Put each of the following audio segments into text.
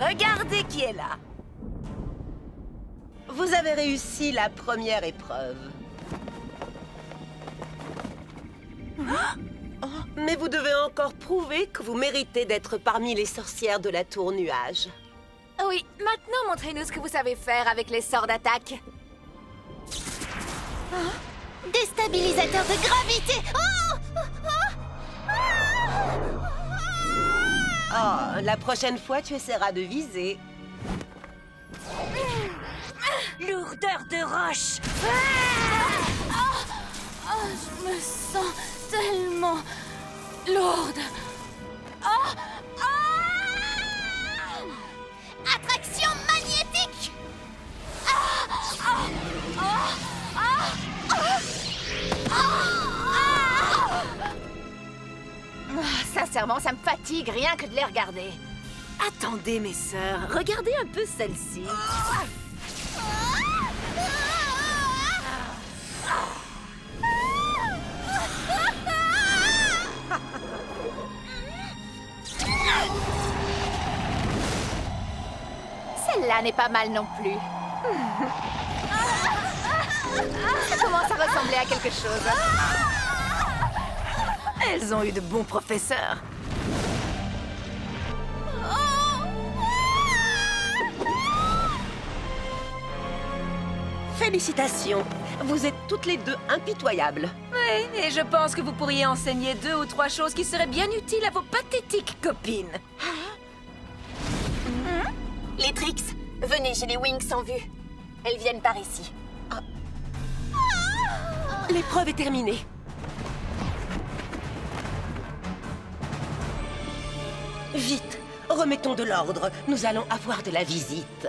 Regardez qui est là. Vous avez réussi la première épreuve. Oh, mais vous devez encore prouver que vous méritez d'être parmi les sorcières de la tour nuage. Oui, maintenant montrez-nous ce que vous savez faire avec les sorts d'attaque. Déstabilisateur de gravité. Oh, la prochaine fois, tu essaieras de viser. Lourdeur de roche. Je me sens tellement lourde. Attraction magnétique. Sincèrement, ça me fatigue rien que de les regarder. Attendez, mes sœurs, regardez un peu celle-ci. Celle-là n'est pas mal non plus. Ça commence à ressembler à quelque chose. Elles ont eu de bons professeurs. Félicitations, vous êtes toutes les deux impitoyables. Oui, et je pense que vous pourriez enseigner 2 ou 3 choses qui seraient bien utiles à vos pathétiques copines. Les Trix, venez, j'ai les Wings en vue. Elles viennent par ici. L'épreuve est terminée. Vite, remettons de l'ordre. Nous allons avoir de la visite.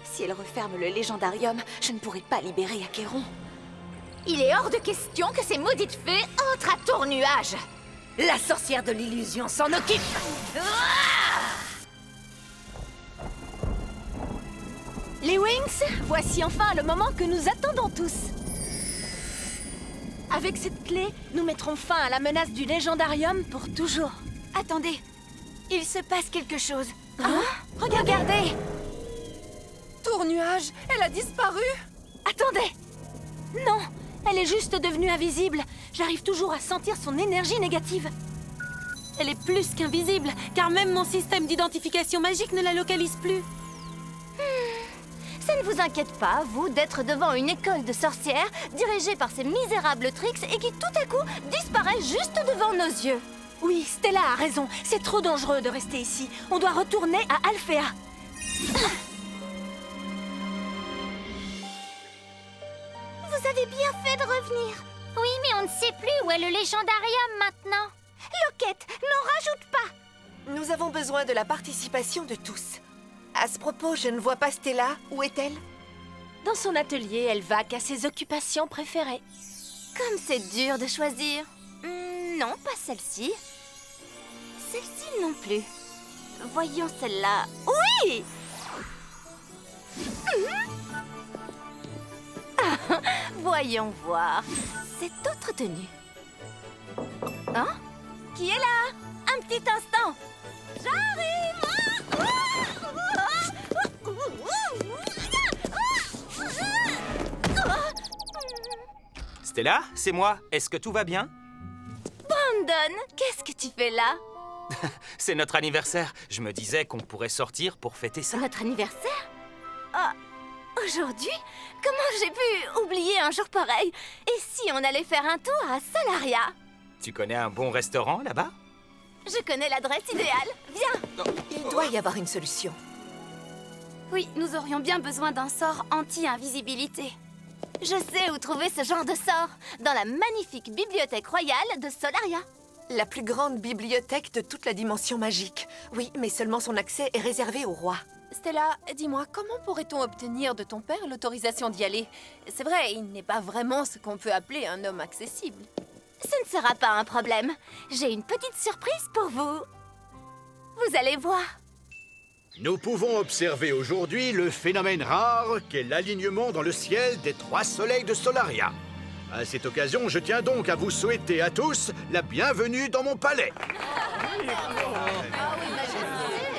Si elle referme le légendarium, je ne pourrai pas libérer Achéron. Il est hors de question que ces maudites fées entrent à tour nuage. La sorcière de l'illusion s'en occupe. Les Wings, voici enfin le moment que nous attendons tous. Avec cette clé, nous mettrons fin à la menace du légendarium pour toujours. Attendez, il se passe quelque chose. Regardez. Tour nuage, elle a disparu. Attendez. Non, elle est juste devenue invisible. J'arrive toujours à sentir son énergie négative. Elle est plus qu'invisible, car même mon système d'identification magique ne la localise plus. Ça ne vous inquiète pas, vous, d'être devant une école de sorcières dirigée par ces misérables Trix et qui tout à coup disparaît juste devant nos yeux. Oui, Stella a raison. C'est trop dangereux de rester ici. On doit retourner à Alphéa. Vous avez bien fait de revenir. Oui, mais on ne sait plus où est le légendarium maintenant. Loquette, n'en rajoute pas. Nous avons besoin de la participation de tous. À ce propos, je ne vois pas Stella. Où est-elle? Dans son atelier, elle vaque à ses occupations préférées. Comme c'est dur de choisir. Non, pas celle-ci. Celle-ci non plus. Voyons celle-là. Oui! Voyons voir. Cette autre tenue. Hein? Qui est là? Un petit instant. J'arrive! Stella, c'est moi. Est-ce que tout va bien? Brandon, qu'est-ce que tu fais là? C'est notre anniversaire. Je me disais qu'on pourrait sortir pour fêter ça. Notre anniversaire? Ah, aujourd'hui? Comment j'ai pu oublier un jour pareil? Et si on allait faire un tour à Solaria? Tu connais un bon restaurant là-bas? Je connais l'adresse idéale. Viens! Il doit y avoir une solution. Oui, nous aurions bien besoin d'un sort anti-invisibilité. Je sais où trouver ce genre de sort. Dans la magnifique bibliothèque royale de Solaria. La plus grande bibliothèque de toute la dimension magique. Oui, mais seulement son accès est réservé au roi. Stella, dis-moi, comment pourrait-on obtenir de ton père l'autorisation d'y aller? C'est vrai, il n'est pas vraiment ce qu'on peut appeler un homme accessible. Ce ne sera pas un problème. J'ai une petite surprise pour vous. Vous allez voir. Nous pouvons observer aujourd'hui le phénomène rare qu'est l'alignement dans le ciel des 3 soleils de Solaria. À cette occasion, je tiens donc à vous souhaiter à tous la bienvenue dans mon palais.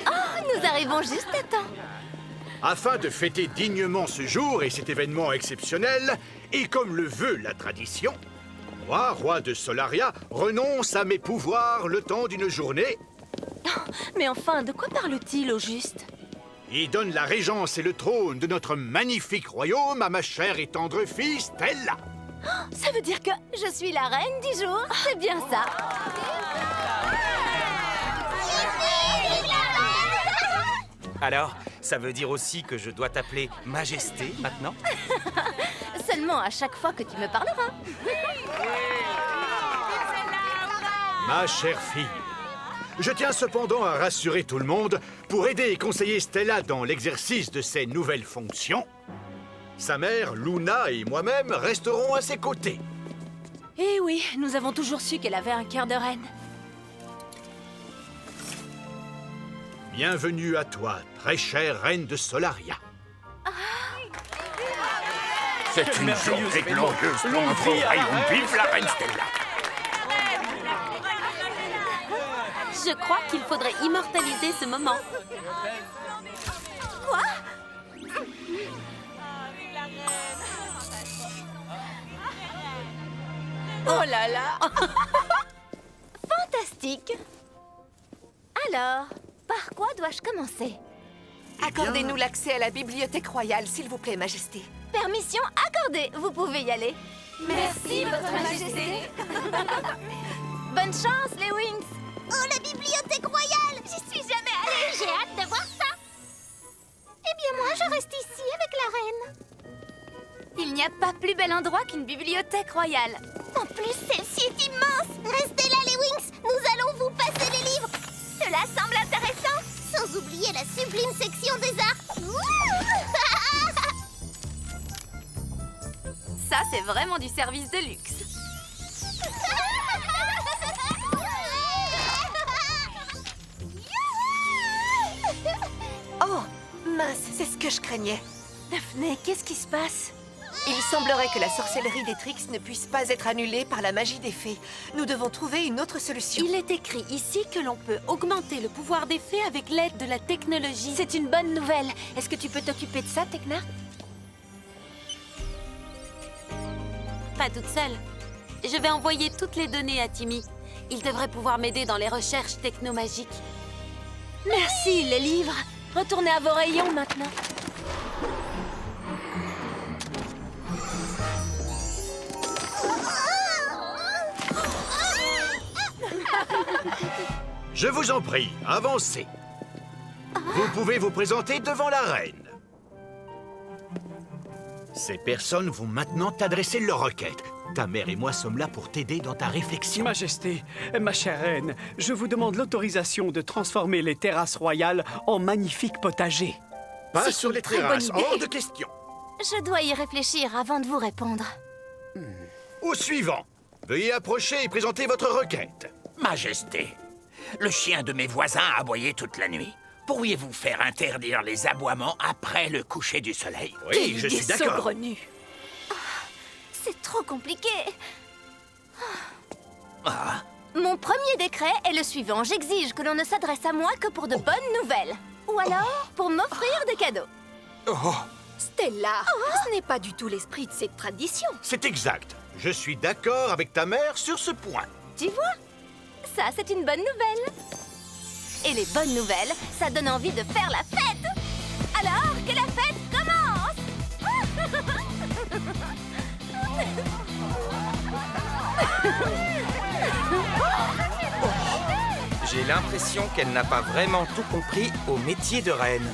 Oh, Nous arrivons juste à temps. Afin de fêter dignement ce jour et cet événement exceptionnel, et comme le veut la tradition, moi, roi de Solaria, renonce à mes pouvoirs le temps d'une journée. Mais enfin, de quoi parle-t-il au juste? Il donne la régence et le trône de notre magnifique royaume à ma chère et tendre fille Stella. Ça veut dire que... Je suis la reine du jour, c'est bien ça. Alors, ça veut dire aussi que je dois t'appeler Majesté maintenant? Seulement à chaque fois que tu me parleras. Ma chère fille, je tiens cependant à rassurer tout le monde, pour aider et conseiller Stella dans l'exercice de ses nouvelles fonctions, sa mère, Luna et moi-même resterons à ses côtés. Eh oui, nous avons toujours su qu'elle avait un cœur de reine. Bienvenue à toi, très chère reine de Solaria. C'est une journée glorieuse pour notre royaume. Vive la reine Stella! Je crois qu'il faudrait immortaliser ce moment. Oh là là. Fantastique. Alors, par quoi dois-je commencer? Accordez-nous l'accès à la bibliothèque royale, s'il vous plaît, Majesté. Permission accordée, vous pouvez y aller. Merci, Votre Majesté. Bonne chance, les Wings. Oh, la bibliothèque royale! J'y suis jamais allée, j'ai hâte de voir ça! Eh bien, moi, je reste ici avec la reine. Il n'y a pas plus bel endroit qu'une bibliothèque royale. En plus, celle-ci est immense! Restez là, les Wings! Nous allons vous passer les livres! Cela semble intéressant! Sans oublier la sublime section des arts! Ça, c'est vraiment du service de luxe. Oh, mince, c'est ce que je craignais. Daphné, qu'est-ce qui se passe? Il semblerait que la sorcellerie des Trix ne puisse pas être annulée par la magie des fées. Nous devons trouver une autre solution. Il est écrit ici que l'on peut augmenter le pouvoir des fées avec l'aide de la technologie. C'est une bonne nouvelle. Est-ce que tu peux t'occuper de ça, Tecna? Pas toute seule. Je vais envoyer toutes les données à Timmy. Il devrait pouvoir m'aider dans les recherches technomagiques. Merci, les livres. Retournez à vos rayons maintenant. Je vous en prie, avancez. Vous pouvez vous présenter devant la reine. Ces personnes vont maintenant t'adresser leurs requêtes. Ta mère et moi sommes là pour t'aider dans ta réflexion. Majesté, ma chère reine, je vous demande l'autorisation de transformer les terrasses royales en magnifiques potagers. Pas C'est sur une les très bonne terrasses, idée. hors de question. Je dois y réfléchir avant de vous répondre. Au suivant, veuillez approcher et présenter votre requête. Majesté, le chien de mes voisins a aboyé toute la nuit. Pourriez-vous faire interdire les aboiements après le coucher du soleil? Oui, je suis d'accord. Saugrenue. C'est trop compliqué. Ah, Mon premier décret est le suivant. J'exige que l'on ne s'adresse à moi que pour de bonnes nouvelles. Ou alors, pour m'offrir des cadeaux. Stella, ce n'est pas du tout l'esprit de cette tradition. C'est exact. Je suis d'accord avec ta mère sur ce point. Tu vois? Ça, c'est une bonne nouvelle. Et les bonnes nouvelles, ça donne envie de faire la fête. Alors, que la fête commence! J'ai l'impression qu'elle n'a pas vraiment tout compris au métier de reine.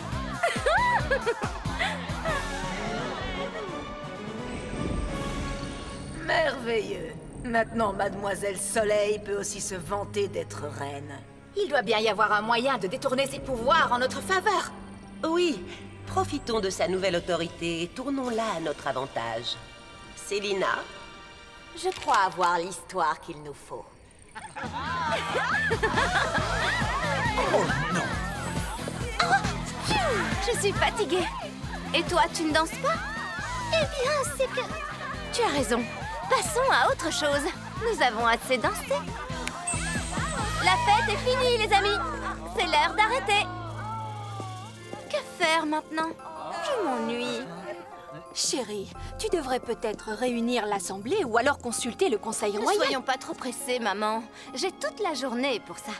Merveilleux. Maintenant, Mademoiselle Soleil peut aussi se vanter d'être reine. Il doit bien y avoir un moyen de détourner ses pouvoirs en notre faveur. Oui, profitons de sa nouvelle autorité et tournons-la à notre avantage. Célina? Je crois avoir l'histoire qu'il nous faut. Je suis fatiguée. Et toi, tu ne danses pas? Eh bien, c'est que... Tu as raison. Passons à autre chose. Nous avons assez dansé. La fête est finie, les amis. C'est l'heure d'arrêter. faire maintenant? Je m'ennuie. Chérie, tu devrais peut-être réunir l'Assemblée ou alors consulter le Conseil Ne royal. soyons pas trop pressés, maman. J'ai toute la journée pour ça.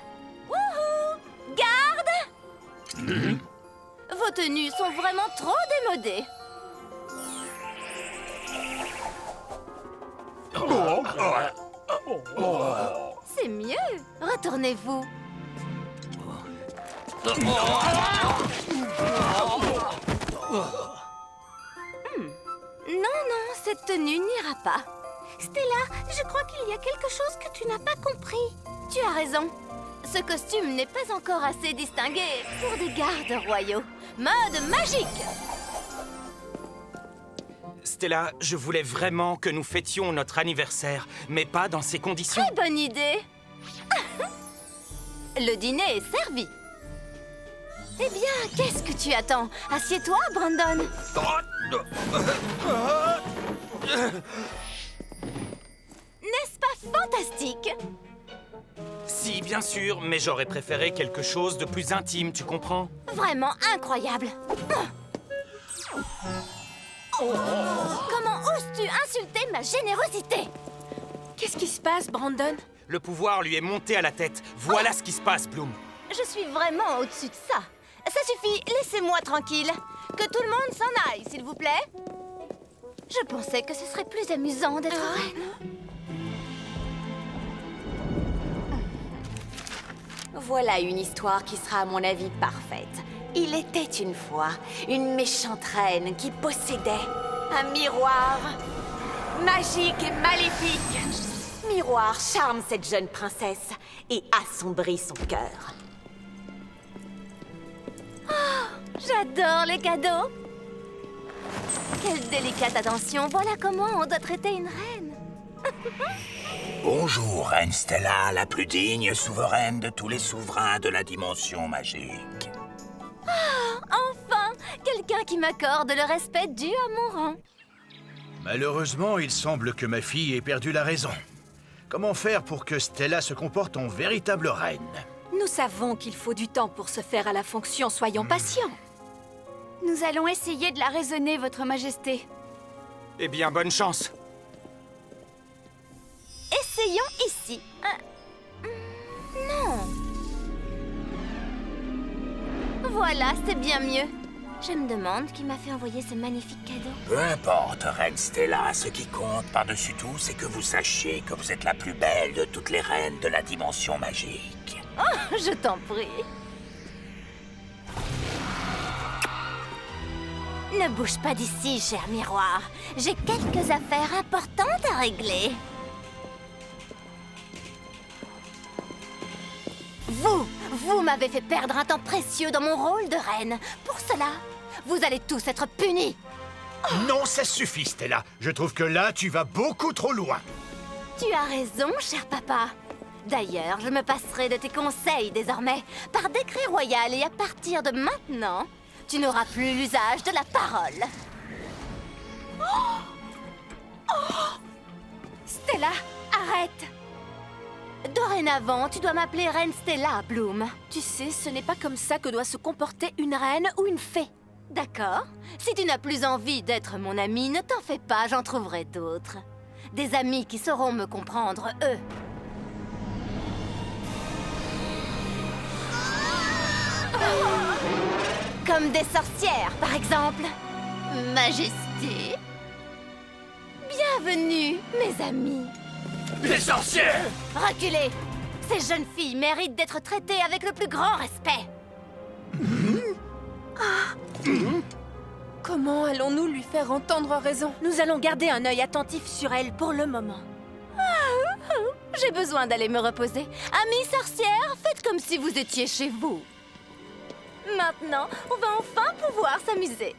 Wouhou! Garde! Vos tenues sont vraiment trop démodées. C'est mieux. Retournez-vous. Non, non, cette tenue n'ira pas. Stella, je crois qu'il y a quelque chose que tu n'as pas compris. Tu as raison. Ce costume n'est pas encore assez distingué pour des gardes royaux. Mode magique! Stella, je voulais vraiment que nous fêtions notre anniversaire, mais pas dans ces conditions. Très bonne idée. Le dîner est servi. Eh bien, qu'est-ce que tu attends? Assieds-toi, Brandon. N'est-ce pas fantastique? Si, bien sûr, mais j'aurais préféré quelque chose de plus intime, tu comprends? Vraiment incroyable. Comment oses-tu insulter ma générosité? Qu'est-ce qui se passe, Brandon? Le pouvoir lui est monté à la tête. Voilà ce qui se passe, Bloom. Je suis vraiment au-dessus de ça. Ça suffit, laissez-moi tranquille. Que tout le monde s'en aille, s'il vous plaît. Je pensais que ce serait plus amusant d'être reine. Voilà une histoire qui sera à mon avis parfaite. Il était une fois une méchante reine qui possédait un miroir magique et maléfique. Miroir charme cette jeune princesse et assombrit son cœur. J'adore les cadeaux. Quelle délicate attention. Voilà comment on doit traiter une reine. Bonjour, Reine Stella, la plus digne souveraine de tous les souverains de la dimension magique. Enfin, quelqu'un qui m'accorde le respect dû à mon rang. Malheureusement, il semble que ma fille ait perdu la raison. Comment faire pour que Stella se comporte en véritable reine? Nous savons qu'il faut du temps pour se faire à la fonction, soyons patients. Nous allons essayer de la raisonner, Votre Majesté. Eh bien, bonne chance. Essayons ici. Non. Voilà, c'est bien mieux. Je me demande qui m'a fait envoyer ce magnifique cadeau. Peu importe, Reine Stella, ce qui compte par-dessus tout, c'est que vous sachiez que vous êtes la plus belle de toutes les reines de la dimension magique. Oh, je t'en prie. Ne bouge pas d'ici, cher miroir. J'ai quelques affaires importantes à régler. Vous m'avez fait perdre un temps précieux dans mon rôle de reine. Pour cela, vous allez tous être punis. Non, ça suffit, Stella. Je trouve que là, tu vas beaucoup trop loin. Tu as raison, cher papa. D'ailleurs, je me passerai de tes conseils désormais, par décret royal, et à partir de maintenant, tu n'auras plus l'usage de la parole. Stella, arrête! Dorénavant, tu dois m'appeler Reine Stella, Bloom. Tu sais, ce n'est pas comme ça que doit se comporter une reine ou une fée. D'accord. Si tu n'as plus envie d'être mon amie, ne t'en fais pas, j'en trouverai d'autres. Des amis qui sauront me comprendre, eux. Comme des sorcières, par exemple. Majesté. Bienvenue, mes amis. Les sorcières! Reculez. Ces jeunes filles méritent d'être traitées avec le plus grand respect. Comment allons-nous lui faire entendre raison? Nous allons garder un œil attentif sur elle pour le moment. J'ai besoin d'aller me reposer. Amis sorcières, faites comme si vous étiez chez vous. Maintenant, on va enfin pouvoir s'amuser.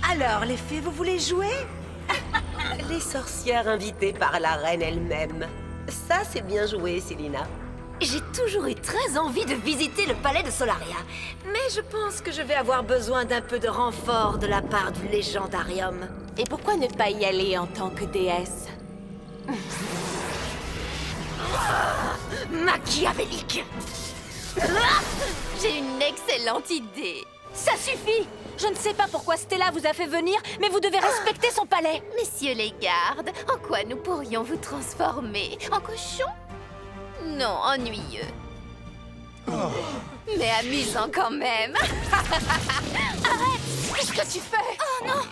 Alors, les fées, vous voulez jouer? Les sorcières invitées par la reine elle-même. Ça, c'est bien joué, Célina. J'ai toujours eu très envie de visiter le palais de Solaria. Mais je pense que je vais avoir besoin d'un peu de renfort de la part du légendarium. Et pourquoi ne pas y aller en tant que déesse? Machiavélique! J'ai une excellente idée. Ça suffit! Je ne sais pas pourquoi Stella vous a fait venir, mais vous devez respecter son palais. Messieurs les gardes, en quoi nous pourrions vous transformer? En cochon? Non, ennuyeux. Mais amusant quand même. Arrête! Qu'est-ce que tu fais? Oh non!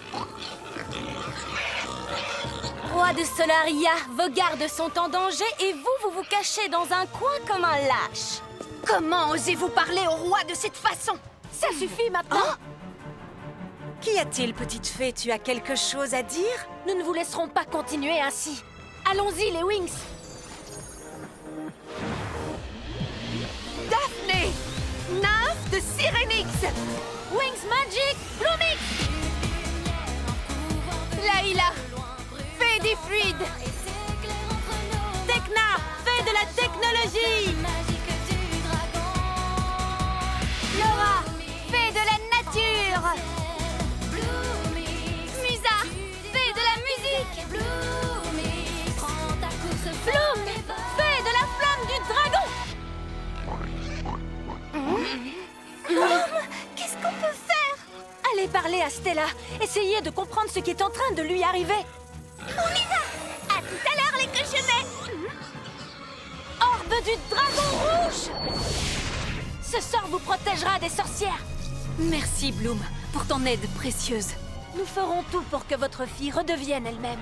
Roi de Solaria, vos gardes sont en danger et vous vous cachez dans un coin comme un lâche. Comment osez-vous parler au roi de cette façon? Ça suffit maintenant! Qu'y a-t-il, petite fée? Tu as quelque chose à dire? Nous ne vous laisserons pas continuer ainsi. Allons-y, les Wings! Daphné! Nymphe de Syrinx! Wings Magic, Bloomix! Laïla, fée des fluides. Tekna, fée de la technologie! Laura, fée de la nature. Musa, fée de la musique. Bloom, fée de la flamme du dragon. Qu'est-ce qu'on peut faire? Allez parler à Stella. Essayez de comprendre ce qui est en train de lui arriver. On y va. À tout à l'heure, les cochonnets. Orbe du dragon rouge! Ce sort vous protégera des sorcières. Merci, Bloom, pour ton aide précieuse. Nous ferons tout pour que votre fille redevienne elle-même.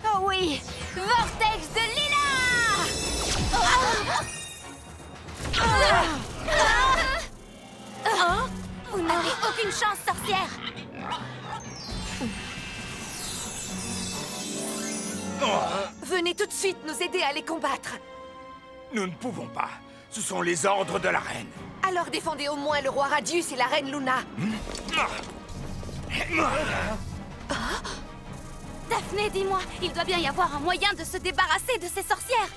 Oh oui, vortex de Lila. Vous n'avez aucune chance, sorcière. Venez tout de suite nous aider à les combattre. Nous ne pouvons pas. Ce sont les ordres de la reine. Alors défendez au moins le roi Radius et la reine Luna. Daphné, dis-moi, il doit bien y avoir un moyen de se débarrasser de ces sorcières.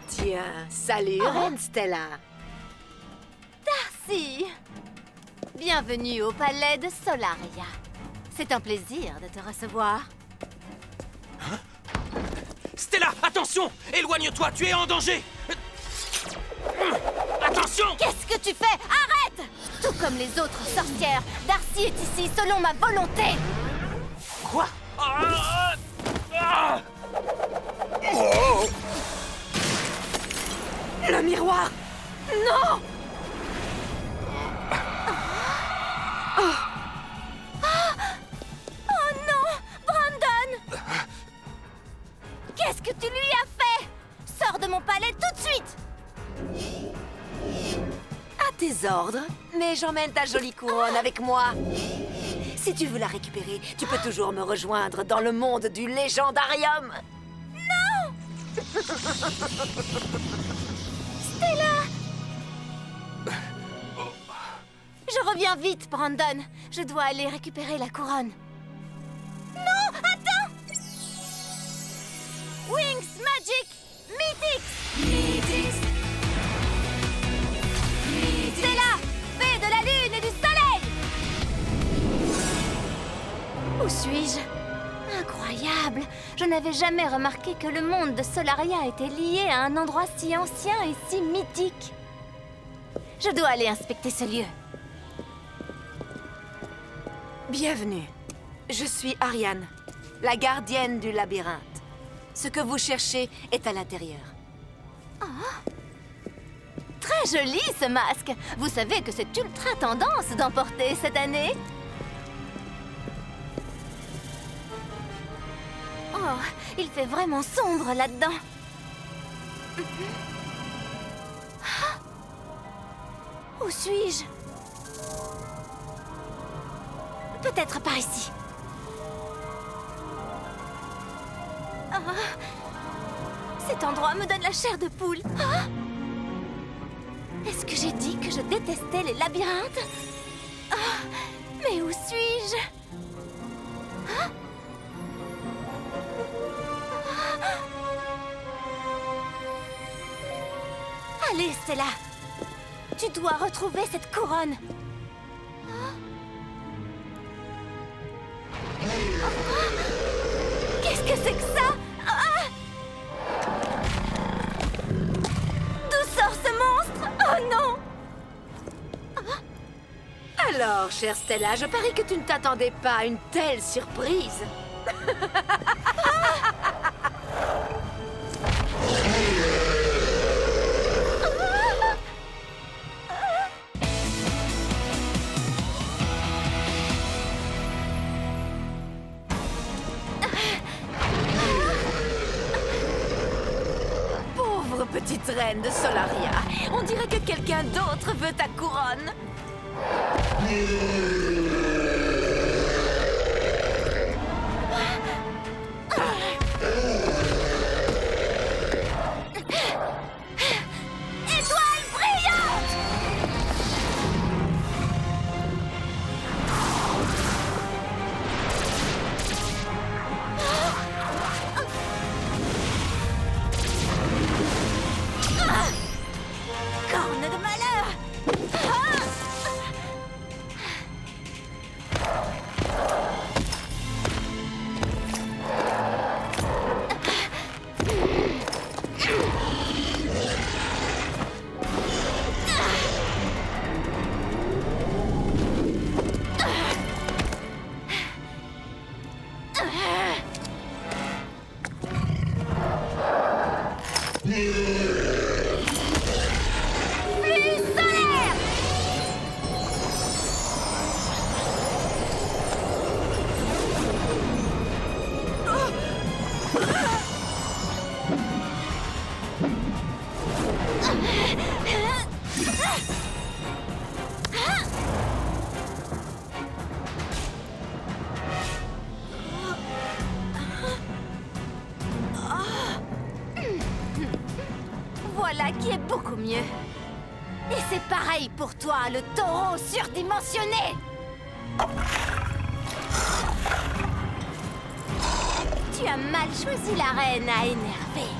Tiens, salut, Reine Stella. Darcy, bienvenue au palais de Solaria. C'est un plaisir de te recevoir. Stella, attention! Éloigne-toi, tu es en danger! Attention! Qu'est-ce que tu fais? Arrête! Tout comme les autres sorcières, Darcy est ici selon ma volonté. Quoi? Le miroir! Non! Oh non! Brandon! Qu'est-ce que tu lui as fait? Sors de mon palais tout de suite! À tes ordres, mais j'emmène ta jolie couronne avec moi. Si tu veux la récupérer, tu peux toujours me rejoindre dans le monde du légendarium. Non! Stella! Je reviens vite, Brandon. Je dois aller récupérer la couronne. Non, attends! Wings Magic Mythix! Stella, fée de la lune et du soleil! Où suis-je? Incroyable! Je n'avais jamais remarqué que le monde de Solaria était lié à un endroit si ancien et si mythique. Je dois aller inspecter ce lieu. Bienvenue. Je suis Ariane, la gardienne du labyrinthe. Ce que vous cherchez est à l'intérieur. Très joli ce masque! Vous savez que c'est ultra tendance d'en porter cette année? Oh, il fait vraiment sombre là-dedans. Où suis-je? Peut-être par ici. Cet endroit me donne la chair de poule. Est-ce que j'ai dit que je détestais les labyrinthes? Mais où suis-je? Allez, Stella. Tu dois retrouver cette couronne. Qu'est-ce que c'est que ça? D'où sort ce monstre? Oh non! Alors, chère Stella, je parie que tu ne t'attendais pas à une telle surprise. Pauvre petite reine de Solaria, on dirait que quelqu'un d'autre veut ta couronne. Étoile brillante! Corne de malheur! Voilà qui est beaucoup mieux. Et c'est pareil pour toi, le taureau surdimensionné! Tu as mal choisi la reine à énerver.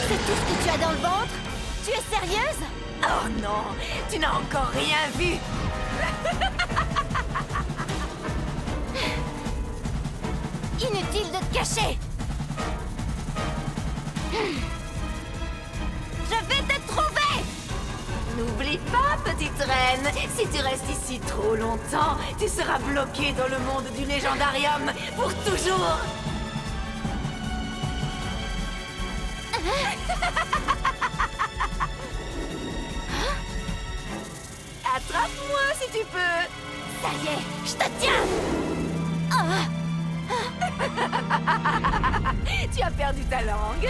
C'est tout ce que tu as dans le ventre? Tu es sérieuse? Oh non, tu n'as encore rien vu. Inutile de te cacher! Je vais te trouver! N'oublie pas, petite reine, si tu restes ici trop longtemps, tu seras bloquée dans le monde du légendarium pour toujours. Attrape-moi si tu peux. Ça y est, je te tiens! Ah! Tu as perdu ta langue.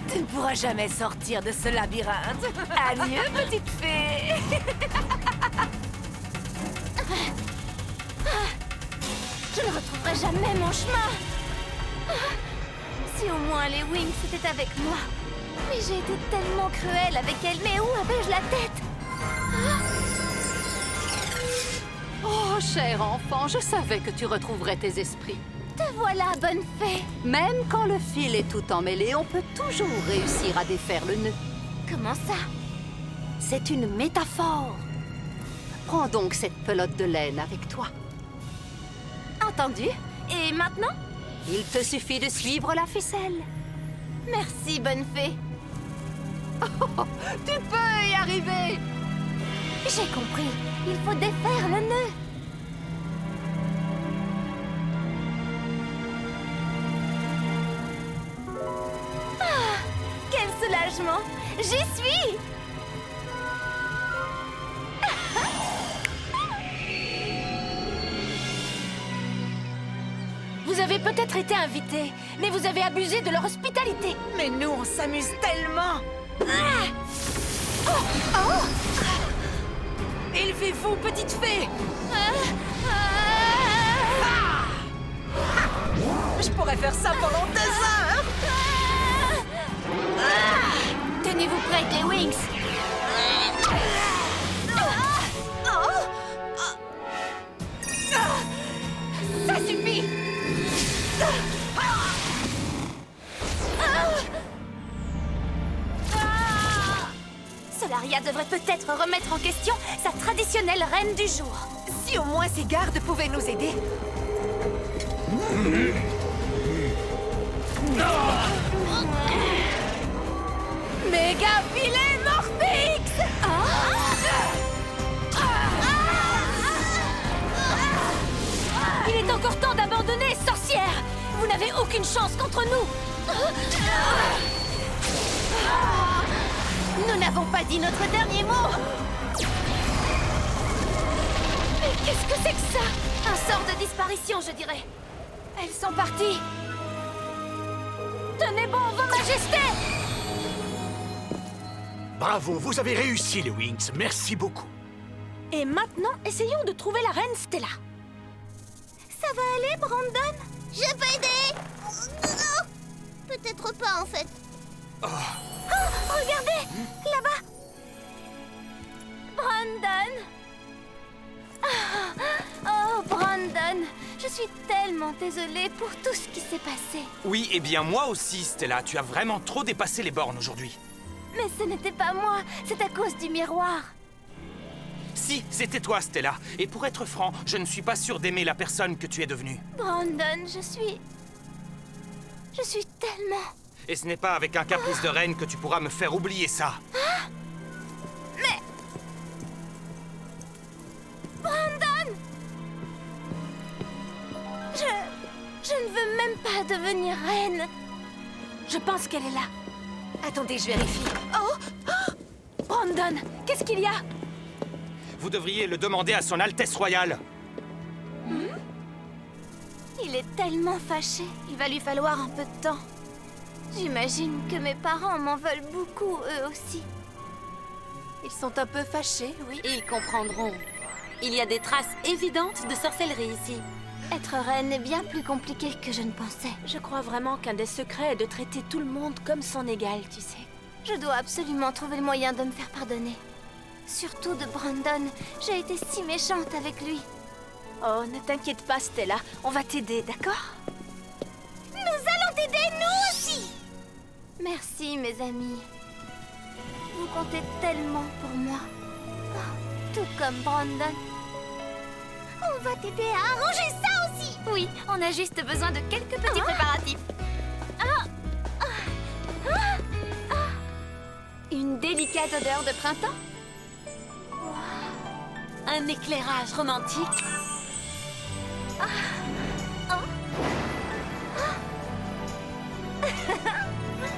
Tu ne pourras jamais sortir de ce labyrinthe. Adieu, petite fée. Je ne retrouverai jamais mon chemin. Si au moins les Wings étaient avec moi. Mais j'ai été tellement cruelle avec elle. Mais où avais-je la tête? Oh, cher enfant, je savais que tu retrouverais tes esprits. Te voilà, bonne fée. Même quand le fil est tout emmêlé, on peut toujours réussir à défaire le nœud. Comment ça? C'est une métaphore. Prends donc cette pelote de laine avec toi. Entendu. Et maintenant? Il te suffit de suivre la ficelle. Merci, bonne fée. Oh, tu peux y arriver! J'ai compris. Il faut défaire le nœud. Ah, quel soulagement! J'y suis! Vous avez peut-être été invités, mais vous avez abusé de leur hospitalité. Mais nous, on s'amuse tellement. Élevez-vous, petite fée. Je pourrais faire ça pendant 2 heures. Tenez-vous prêts, les Wings. Ça suffit. Solaria devrait peut-être remettre en question sa traditionnelle reine du jour. Si au moins ces gardes pouvaient nous aider. Méga filet Morphix! Il est encore temps d'abandonner, sorcière! Vous n'avez aucune chance contre nous! Nous n'avons pas dit notre dernier mot! Mais qu'est-ce que c'est que ça? Un sort de disparition, je dirais. Elles sont parties. Tenez bon, vos majestés! Bravo, vous avez réussi, les Wings. Merci beaucoup. Et maintenant, essayons de trouver la reine Stella. Ça va aller, Brandon? Je peux aider. Peut-être pas, en fait. Oh, regardez! Là-bas! Brandon! Oh, Brandon! Je suis tellement désolée pour tout ce qui s'est passé. Oui, eh bien moi aussi, Stella. Tu as vraiment trop dépassé les bornes aujourd'hui. Mais ce n'était pas moi, c'est à cause du miroir. Si, c'était toi, Stella. Et pour être franc, je ne suis pas sûr d'aimer la personne que tu es devenue. Brandon, je suis tellement... Et ce n'est pas avec un caprice de reine que tu pourras me faire oublier ça. Mais... Brandon! Je ne veux même pas devenir reine. Je pense qu'elle est là. Attendez, je vérifie. Oh! Brandon, qu'est-ce qu'il y a? Vous devriez le demander à son Altesse Royale. Il est tellement fâché. Il va lui falloir un peu de temps. J'imagine que mes parents m'en veulent beaucoup, eux aussi. Ils sont un peu fâchés, oui. Ils comprendront. Il y a des traces évidentes de sorcellerie ici. Être reine est bien plus compliqué que je ne pensais. Je crois vraiment qu'un des secrets est de traiter tout le monde comme son égal, tu sais. Je dois absolument trouver le moyen de me faire pardonner. Surtout de Brandon. J'ai été si méchante avec lui. Oh, ne t'inquiète pas, Stella. On va t'aider, d'accord? Nous allons t'aider, nous aussi! Merci, mes amis. Vous comptez tellement pour moi. Oh, tout comme Brandon. On va t'aider à arranger ça aussi! Oui, on a juste besoin de quelques petits préparatifs. Une délicate odeur de printemps. Un éclairage romantique.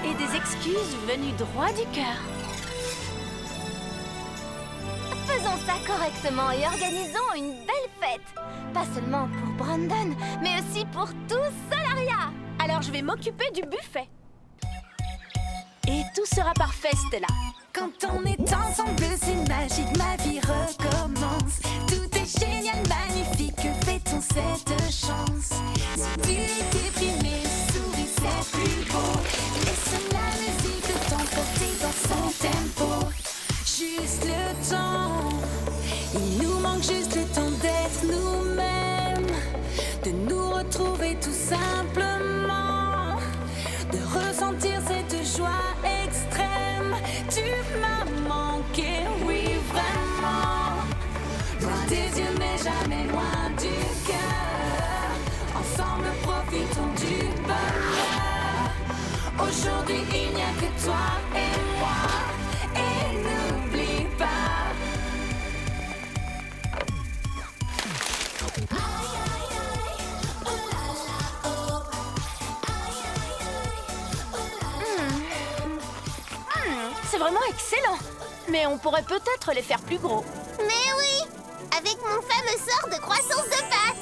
Et des excuses venues droit du cœur. Faisons ça correctement et organisons une belle fête. Pas seulement pour Brandon, mais aussi pour tout Solaria. Alors je vais m'occuper du buffet. Et tout sera parfait, Stella. Quand on est ensemble, c'est magique, ma vie recommence. Tout est génial, magnifique, que fait-on cette chance? Si tu es déprimé, souris, c'est plus beau. Laisse la musique t'emporter dans son tempo. Juste le temps, il nous manque juste le temps d'être nous-mêmes, de nous retrouver tout simplement, de ressentir cette joie extrême. Tu m'as manqué, oui vraiment, loin des yeux mais jamais loin du cœur. Ensemble profitons du bonheur. Aujourd'hui il n'y a que toi et moi, et n'oublie pas. C'est vraiment excellent. Mais on pourrait peut-être les faire plus gros. Mais oui! Avec mon fameux sort de croissance de pâte!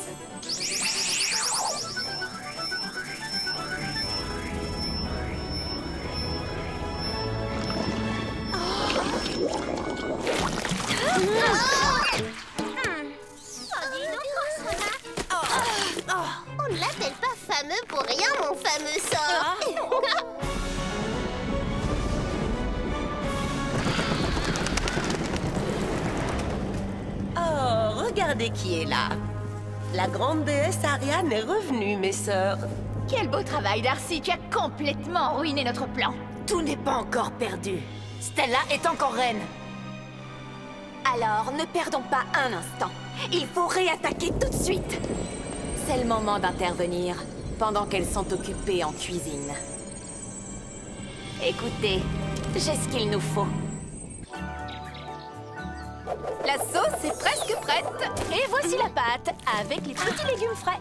On ne l'appelle pas fameux pour rien, mon fameux sort! Oh, regardez qui est là. La grande déesse Ariane est revenue, mes sœurs. Quel beau travail, Darcy. Tu as complètement ruiné notre plan. Tout n'est pas encore perdu. Stella est encore reine. Alors, ne perdons pas un instant. Il faut réattaquer tout de suite. C'est le moment d'intervenir, pendant qu'elles sont occupées en cuisine. Écoutez, j'ai ce qu'il nous faut. La sauce est presque prête. Et voici la pâte, avec les petits légumes frais.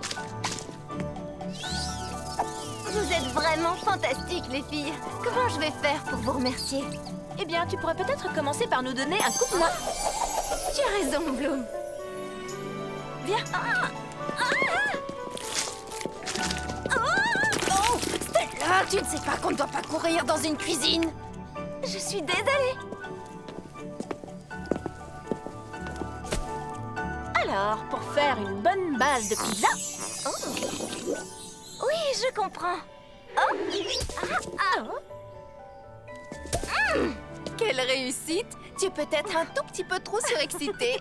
Vous êtes vraiment fantastiques, les filles. Comment je vais faire pour vous remercier? Eh bien, tu pourrais peut-être commencer par nous donner un coup de main. Tu as raison, Bloom. Viens. Oh, Stella, tu ne sais pas qu'on ne doit pas courir dans une cuisine. je suis désolée. Alors, pour faire une bonne base de pizza... Oui, je comprends. Oh. Quelle réussite! Tu es peut-être un tout petit peu trop surexcitée.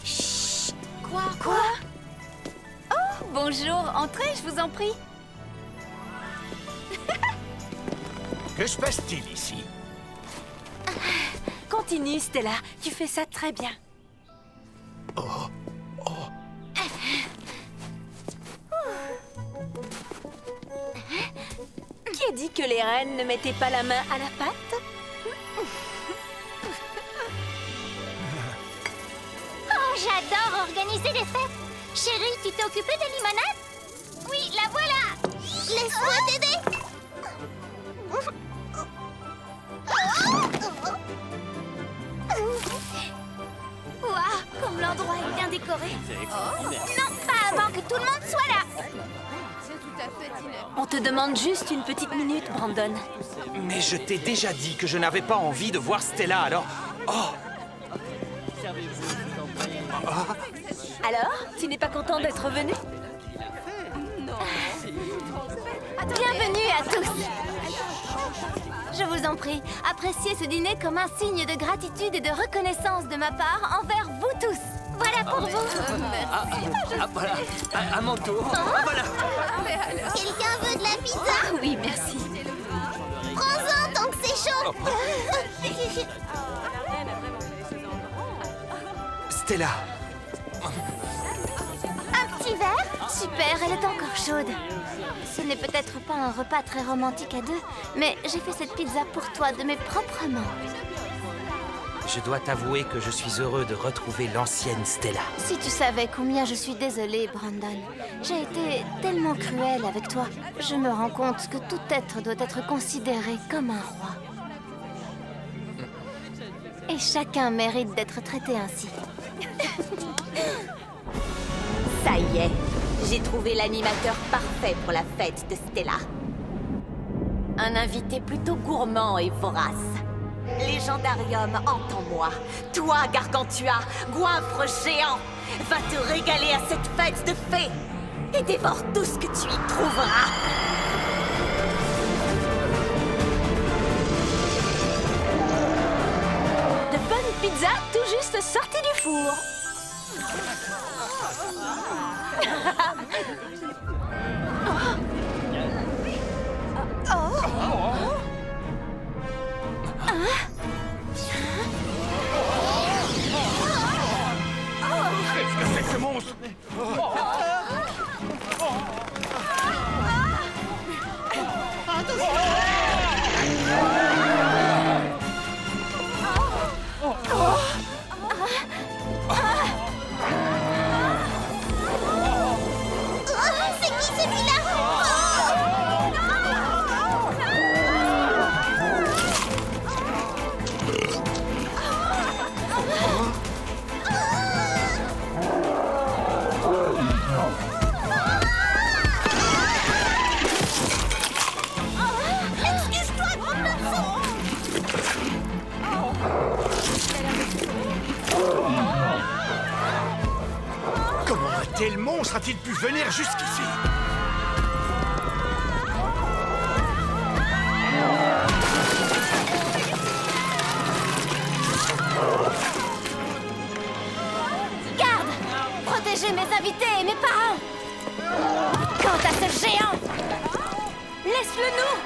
Chut! Quoi? Oh, bonjour. Entrez, je vous en prie. Que se passe-t-il ici? Continue, Stella. Tu fais ça très bien. Qui a dit que les reines ne mettaient pas la main à la pâte? Oh, j'adore organiser des fêtes. Chérie, tu t'es occupée de limonade? Oui, la voilà. Laisse-moi t'aider. Waouh, comme l'endroit est bien décoré. Non, pas avant que tout le monde soit là. C'est tout à fait inavouable. On te demande juste une petite minute, Brandon. Mais je t'ai déjà dit que je n'avais pas envie de voir Stella, alors... Oh! Alors, tu n'es pas content d'être venu? Bienvenue à tous. Je vous en prie, appréciez ce dîner comme un signe de gratitude et de reconnaissance de ma part envers vous tous. Voilà pour vous. Voilà, à mon tour. Voilà. Quelqu'un veut de la pizza? Oui, merci. Prends-en tant que c'est chaud. Stella! Un petit verre? Super, elle est encore chaude. Ce n'est peut-être pas un repas très romantique à deux, mais j'ai fait cette pizza pour toi de mes propres mains. Je dois t'avouer que je suis heureux de retrouver l'ancienne Stella. Si tu savais combien je suis désolée, Brandon. J'ai été tellement cruelle avec toi. Je me rends compte que tout être doit être considéré comme un roi. Et chacun mérite d'être traité ainsi. Ça y est, j'ai trouvé l'animateur parfait pour la fête de Stella. Un invité plutôt gourmand et vorace. Légendarium, entends-moi. Toi, Gargantua, goinfre géant, va te régaler à cette fête de fées et dévore tout ce que tu y trouveras. De bonnes pizzas tout juste sorties du four. Qu'est-ce que c'est que ce monstre? C'est qui celui-là? Excuse-toi, grand garçon. Comment un tel monstre a-t-il pu venir jusqu'ici? Garde! Protégez mes invités et mes parents! Quant à ce géant, laisse-le nous!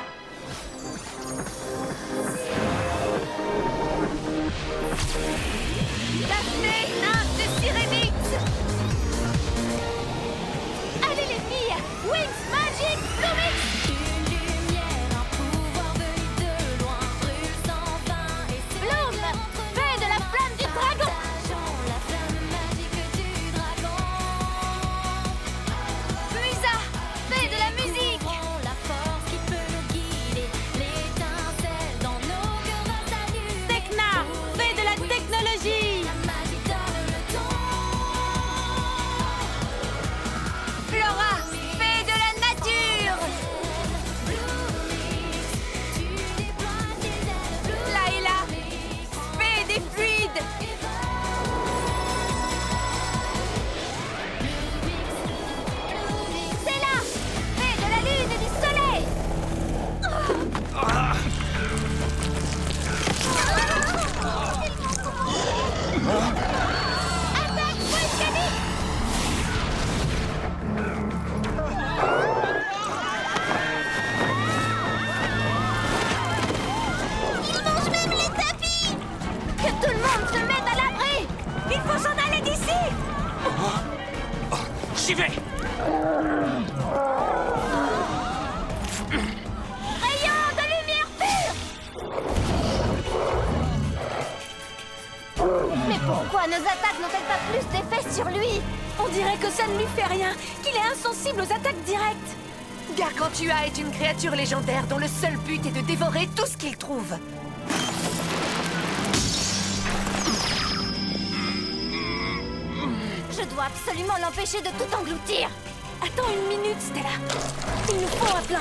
J'y vais. Rayon de lumière pure! Mais pourquoi nos attaques n'ont-elles pas plus d'effet sur lui? On dirait que ça ne lui fait rien, qu'il est insensible aux attaques directes. Gargantua est une créature légendaire dont le seul but est de dévorer tout ce qu'il trouve. Je dois absolument l'empêcher de tout engloutir. Attends une minute, Stella. Il nous faut un plan.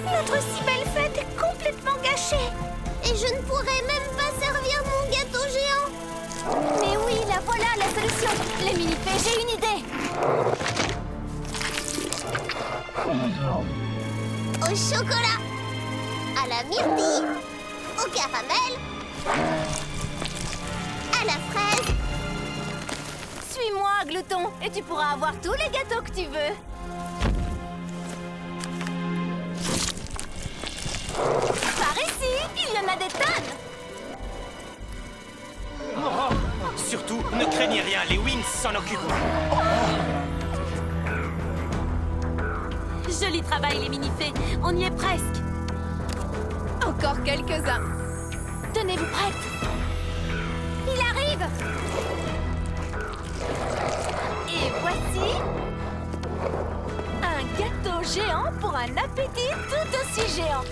Notre si belle fête est complètement gâchée. Et je ne pourrai même pas servir mon gâteau géant. Mais oui, la voilà la solution. Les mini-fées, j'ai une idée. Au chocolat, à la myrtille, au caramel, à la fraise. Suis-moi, glouton, et tu pourras avoir tous les gâteaux que tu veux. Par ici, il y en a des tonnes. Surtout, ne craignez rien, les Wings s'en occupent. Joli travail, les mini-fées. On y est presque. Encore quelques-uns. Tenez-vous prête. Il arrive. Et voici un gâteau géant pour un appétit tout aussi géant.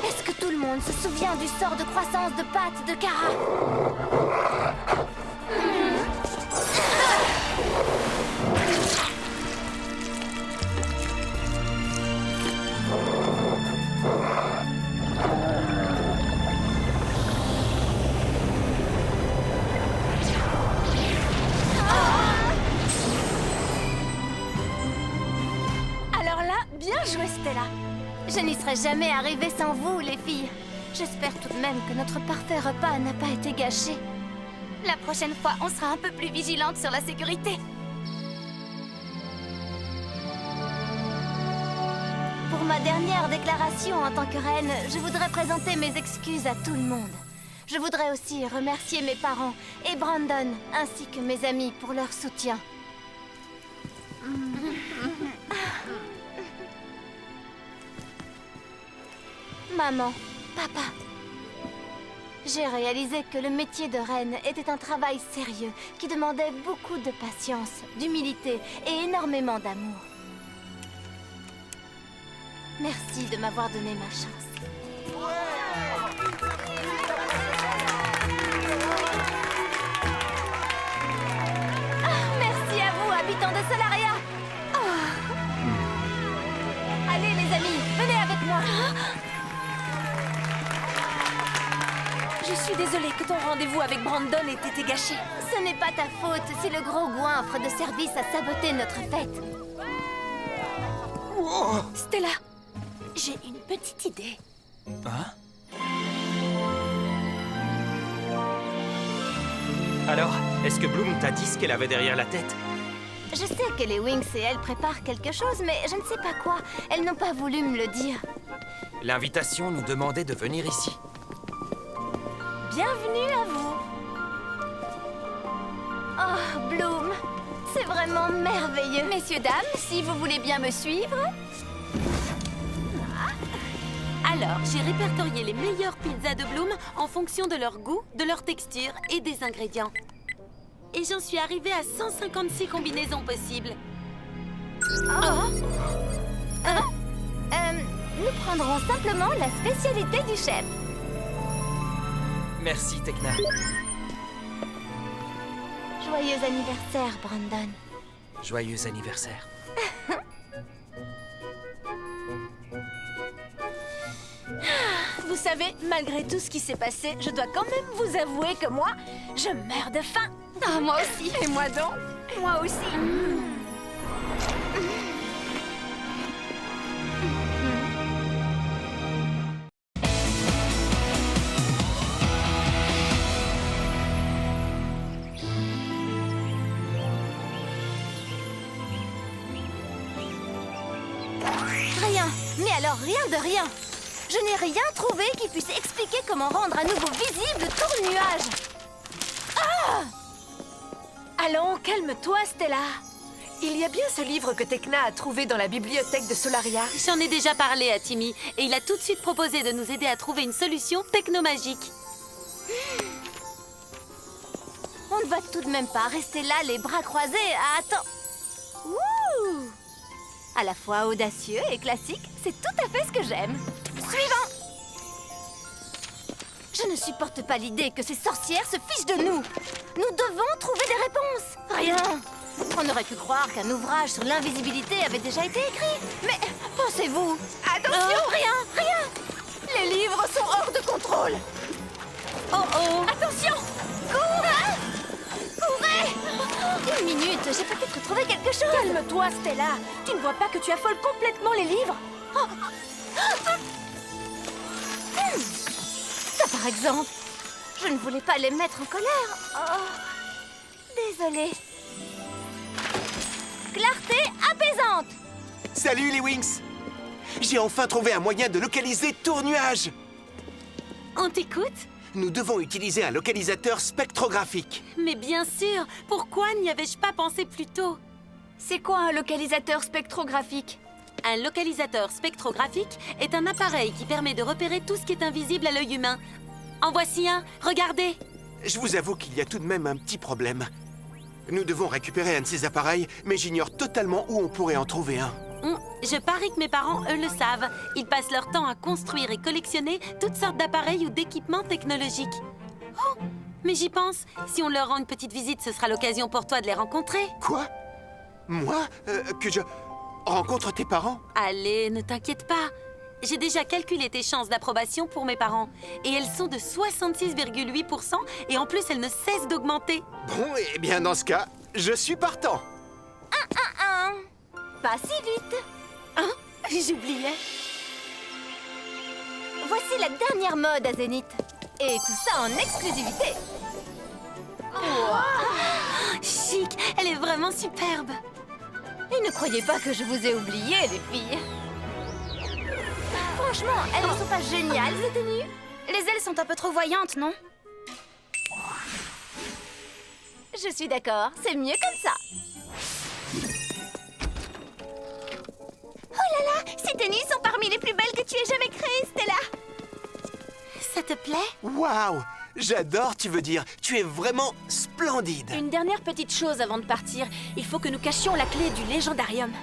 Est-ce que tout le monde se souvient du sort de croissance de pâte de Kara? Alors là, bien joué, Stella. Je n'y serais jamais arrivée sans vous, les filles. J'espère tout de même que notre parfait repas n'a pas été gâché. La prochaine fois, on sera un peu plus vigilante sur la sécurité. Pour ma dernière déclaration en tant que reine, je voudrais présenter mes excuses à tout le monde. Je voudrais aussi remercier mes parents et Brandon, ainsi que mes amis pour leur soutien. Maman, papa, j'ai réalisé que le métier de reine était un travail sérieux qui demandait beaucoup de patience, d'humilité et énormément d'amour. Merci de m'avoir donné ma chance. Merci à vous, habitants de Solaria. Allez, les amis, venez avec moi. Je suis désolée que ton rendez-vous avec Brandon ait été gâché. Ce n'est pas ta faute si le gros goinfre de service a saboté notre fête. Stella, j'ai une petite idée. Hein? Alors, est-ce que Bloom t'a dit ce qu'elle avait derrière la tête? Je sais que les Wings et elle préparent quelque chose, mais je ne sais pas quoi. Elles n'ont pas voulu me le dire. L'invitation nous demandait de venir ici. Bienvenue à vous. Oh, Bloom, c'est vraiment merveilleux. Messieurs, dames, si vous voulez bien me suivre. Alors, j'ai répertorié les meilleures pizzas de Bloom en fonction de leur goût, de leur texture et des ingrédients. Et j'en suis arrivée à 156 combinaisons possibles. Nous prendrons simplement la spécialité du chef. Merci, Tekna. Joyeux anniversaire, Brandon. Joyeux anniversaire. Vous savez, malgré tout ce qui s'est passé, je dois quand même vous avouer que moi, je meurs de faim. Ah, moi aussi. Et moi donc? Moi aussi. Rien, mais alors rien de rien. Je n'ai rien trouvé qui puisse expliquer comment rendre à nouveau visible le tourne-nuage. Ah! Allons, calme-toi, Stella. Il y a bien ce livre que Tekna a trouvé dans la bibliothèque de Solaria. J'en ai déjà parlé à Timmy et il a tout de suite proposé de nous aider à trouver une solution technomagique. On ne va tout de même pas rester là, les bras croisés, à attendre. Ouh! À la fois audacieux et classique, c'est tout à fait ce que j'aime. Suivant! Je ne supporte pas l'idée que ces sorcières se fichent de nous. Nous devons trouver des réponses. Rien. On aurait pu croire qu'un ouvrage sur l'invisibilité avait déjà été écrit. Mais pensez-vous? Attention, rien. Les livres sont hors de contrôle. Oh! Attention! Courez! Une minute, j'ai peut-être trouvé quelque chose. Calme-toi, Stella. Tu ne vois pas que tu affoles complètement les livres? Ça, par exemple. Je ne voulais pas les mettre en colère. Oh. Désolée. Clarté apaisante. Salut les Wings! J'ai enfin trouvé un moyen de localiser Tournuage! On t'écoute? Nous devons utiliser un localisateur spectrographique. Mais bien sûr, pourquoi n'y avais-je pas pensé plus tôt? C'est quoi un localisateur spectrographique? Un localisateur spectrographique est un appareil qui permet de repérer tout ce qui est invisible à l'œil humain. En voici un, regardez! Je vous avoue qu'il y a tout de même un petit problème. Nous devons récupérer un de ces appareils, mais j'ignore totalement où on pourrait en trouver un. Je parie que mes parents, eux, le savent. Ils passent leur temps à construire et collectionner toutes sortes d'appareils ou d'équipements technologiques. Oh, mais j'y pense. Si on leur rend une petite visite, ce sera l'occasion pour toi de les rencontrer. Quoi? Moi? Que je rencontre tes parents? Allez, ne t'inquiète pas. J'ai déjà calculé tes chances d'approbation pour mes parents. Et elles sont de 66,8%. Et en plus, elles ne cessent d'augmenter. Bon, eh bien, dans ce cas, je suis partant. Pas si vite. Hein? J'oubliais. Voici la dernière mode à Zénith. Et tout ça en exclusivité. Chic, elle est vraiment superbe. Et ne croyez pas que je vous ai oublié, les filles. Franchement, elles ne sont pas géniales, ces tenues? Les ailes sont un peu trop voyantes, non? Je suis d'accord, c'est mieux comme ça. Oh là là, ces tenues sont parmi les plus belles que tu aies jamais créées, Stella. Ça te plaît? Waouh! J'adore, tu veux dire. Tu es vraiment splendide. Une dernière petite chose avant de partir. Il faut que nous cachions la clé du légendarium.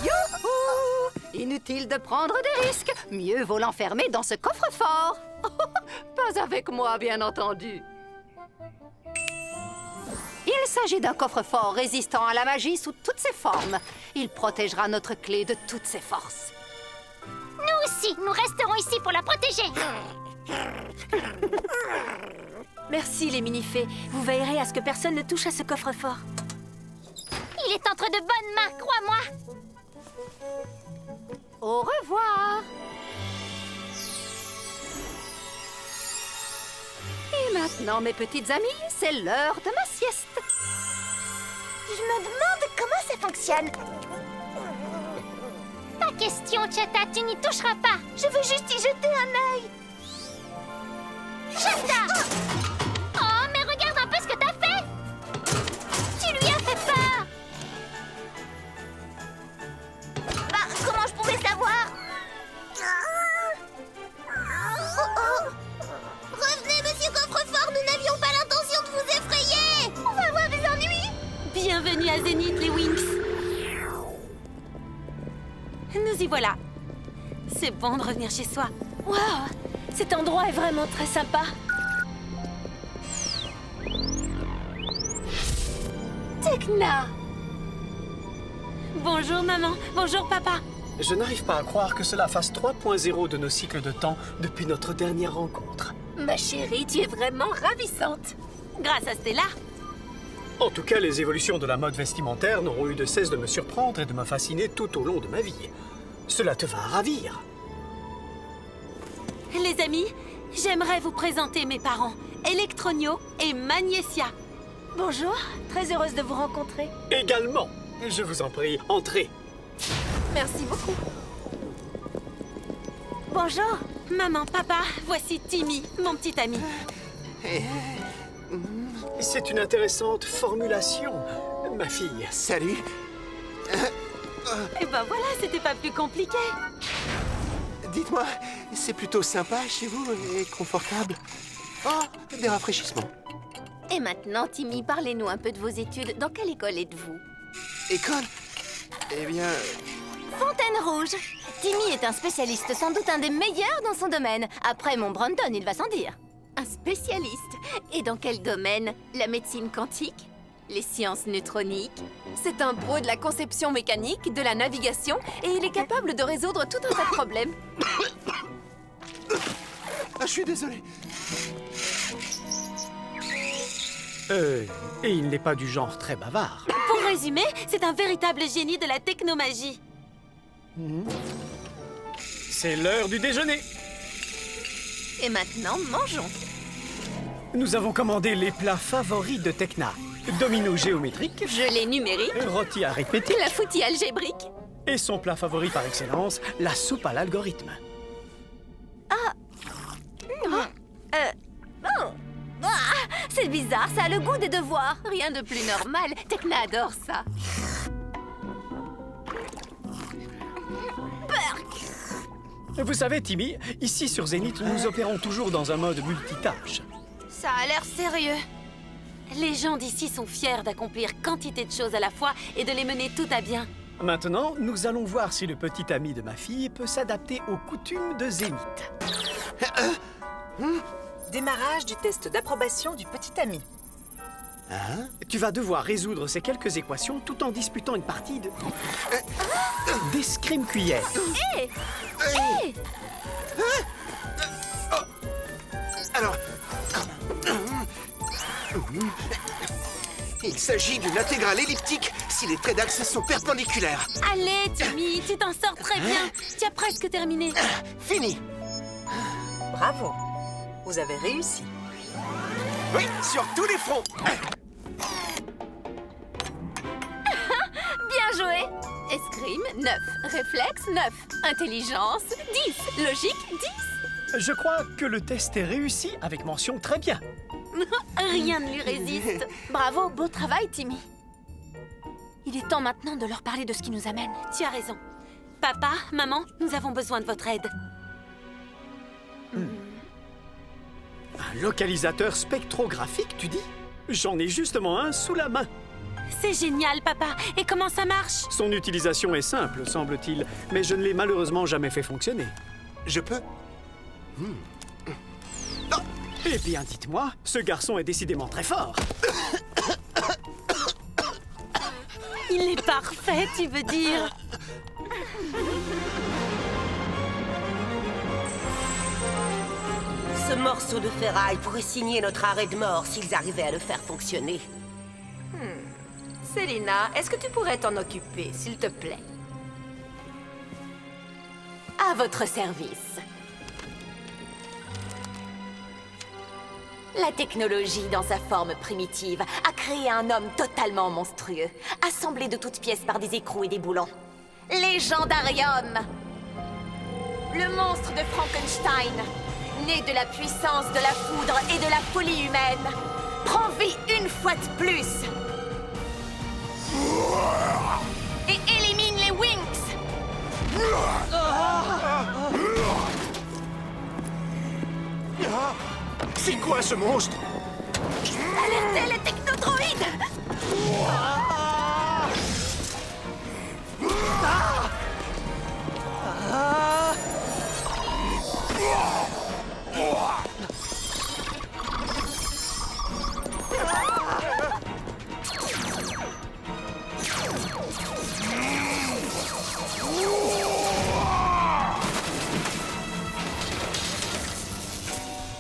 Youhou! Inutile de prendre des risques. Mieux vaut l'enfermer dans ce coffre-fort. Pas avec moi, bien entendu. Il s'agit d'un coffre-fort résistant à la magie sous toutes ses formes. Il protégera notre clé de toutes ses forces. Nous aussi, nous resterons ici pour la protéger. Merci, les mini-fées. Vous veillerez à ce que personne ne touche à ce coffre-fort. Il est entre de bonnes mains, crois-moi. Au revoir. Et maintenant, mes petites amies, c'est l'heure de ma sieste. Je me demande comment ça fonctionne. Pas question, Chata, tu n'y toucheras pas. Je veux juste y jeter un œil. Chata! Oh, mais regarde un peu ce que t'as fait. Tu lui as fait peur. Bah, comment je pouvais savoir? Oh. Revenez, monsieur Coffrefort, nous n'avions pas l'intention de vous effrayer. On va avoir des ennuis. Bienvenue à Zénith, les Winx. Nous y voilà. C'est bon de revenir chez soi. Waouh! Cet endroit est vraiment très sympa. Tekna! Bonjour, maman. Bonjour, papa. Je n'arrive pas à croire que cela fasse 3.0 de nos cycles de temps depuis notre dernière rencontre. Ma chérie, tu es vraiment ravissante. Grâce à Stella. En tout cas, les évolutions de la mode vestimentaire n'auront eu de cesse de me surprendre et de me fasciner tout au long de ma vie. Cela te va ravir. Les amis, j'aimerais vous présenter mes parents, Electronio et Magnesia. Bonjour, très heureuse de vous rencontrer. Également. Je vous en prie, entrez. Merci beaucoup. Bonjour. Maman, papa, voici Timmy, mon petit ami. C'est une intéressante formulation, ma fille. Salut. Et ben voilà, c'était pas plus compliqué. Dites-moi, c'est plutôt sympa chez vous et confortable? Oh, des rafraîchissements. Et maintenant, Timmy, parlez-nous un peu de vos études. Dans quelle école êtes-vous? École? Eh bien... Fontaine Rouge. Timmy est un spécialiste, sans doute un des meilleurs dans son domaine. Après mon Brandon, il va sans dire. Un spécialiste? Et dans quel domaine? La médecine quantique? Les sciences neutroniques? C'est un pro de la conception mécanique, de la navigation, et il est capable de résoudre tout un tas de problèmes. Ah, je suis désolé. Et il n'est pas du genre très bavard. Pour résumer, c'est un véritable génie de la technomagie. C'est l'heure du déjeuner. Et maintenant, mangeons. Nous avons commandé les plats favoris de Tekna. Domino géométrique. Gelée numérique. Rôti arithmétique. La foutie algébrique. Et son plat favori par excellence, la soupe à l'algorithme. C'est bizarre, ça a le goût des devoirs. Rien de plus normal. Tekna adore ça. Vous savez, Timmy, ici sur Zénith, nous opérons toujours dans un mode multitâche. Ça a l'air sérieux. Les gens d'ici sont fiers d'accomplir quantité de choses à la fois et de les mener tout à bien. Maintenant, nous allons voir si le petit ami de ma fille peut s'adapter aux coutumes de Zénith. Démarrage du test d'approbation du petit ami. Hein? Tu vas devoir résoudre ces quelques équations tout en disputant une partie de... d'escrime-cuillère. Hé! Hé! Alors... Il s'agit d'une intégrale elliptique si les traits d'axe sont perpendiculaires. Allez, Timmy, tu t'en sors très bien. Tu as presque terminé. Fini. Bravo. Vous avez réussi. Oui, sur tous les fronts. Bien joué. Escrime, 9. Réflexe, 9. Intelligence, 10. Logique, 10. Je crois que le test est réussi avec mention très bien. Rien ne lui résiste. Bravo, beau travail, Timmy. Il est temps maintenant de leur parler de ce qui nous amène. Tu as raison. Papa, maman, nous avons besoin de votre aide. Un localisateur spectrographique, tu dis? J'en ai justement un sous la main. C'est génial, papa. Et comment ça marche? Son utilisation est simple, semble-t-il, mais je ne l'ai malheureusement jamais fait fonctionner. Je peux? Eh bien, dites-moi, ce garçon est décidément très fort. Il est parfait, tu veux dire? Ce morceau de ferraille pourrait signer notre arrêt de mort s'ils arrivaient à le faire fonctionner. Célina, est-ce que tu pourrais t'en occuper, s'il te plaît? À votre service. La technologie, dans sa forme primitive, a créé un homme totalement monstrueux, assemblé de toutes pièces par des écrous et des boulons. Légendarium! Le monstre de Frankenstein, né de la puissance de la foudre et de la folie humaine, prend vie une fois de plus et élimine les Winx! C'est quoi ce monstre? Alertez les technodroïdes!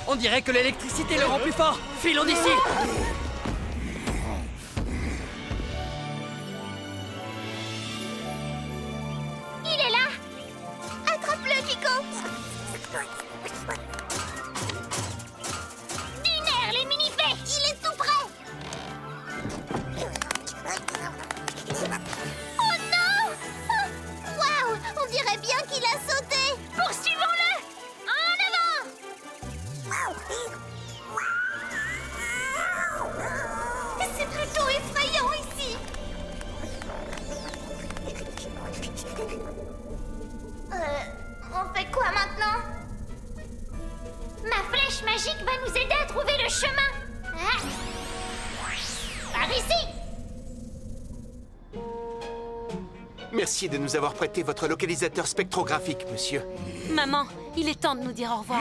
On dirait que l'électricité le rend plus fort. Filons d'ici. Il est là! Attrape-le, Kiko! Diner, les mini-fées! Il est tout prêt! Oh non! Waouh! On dirait bien qu'il a sauté! Poursuivons-le! Merci de nous avoir prêté votre localisateur spectrographique, monsieur. Maman, il est temps de nous dire au revoir.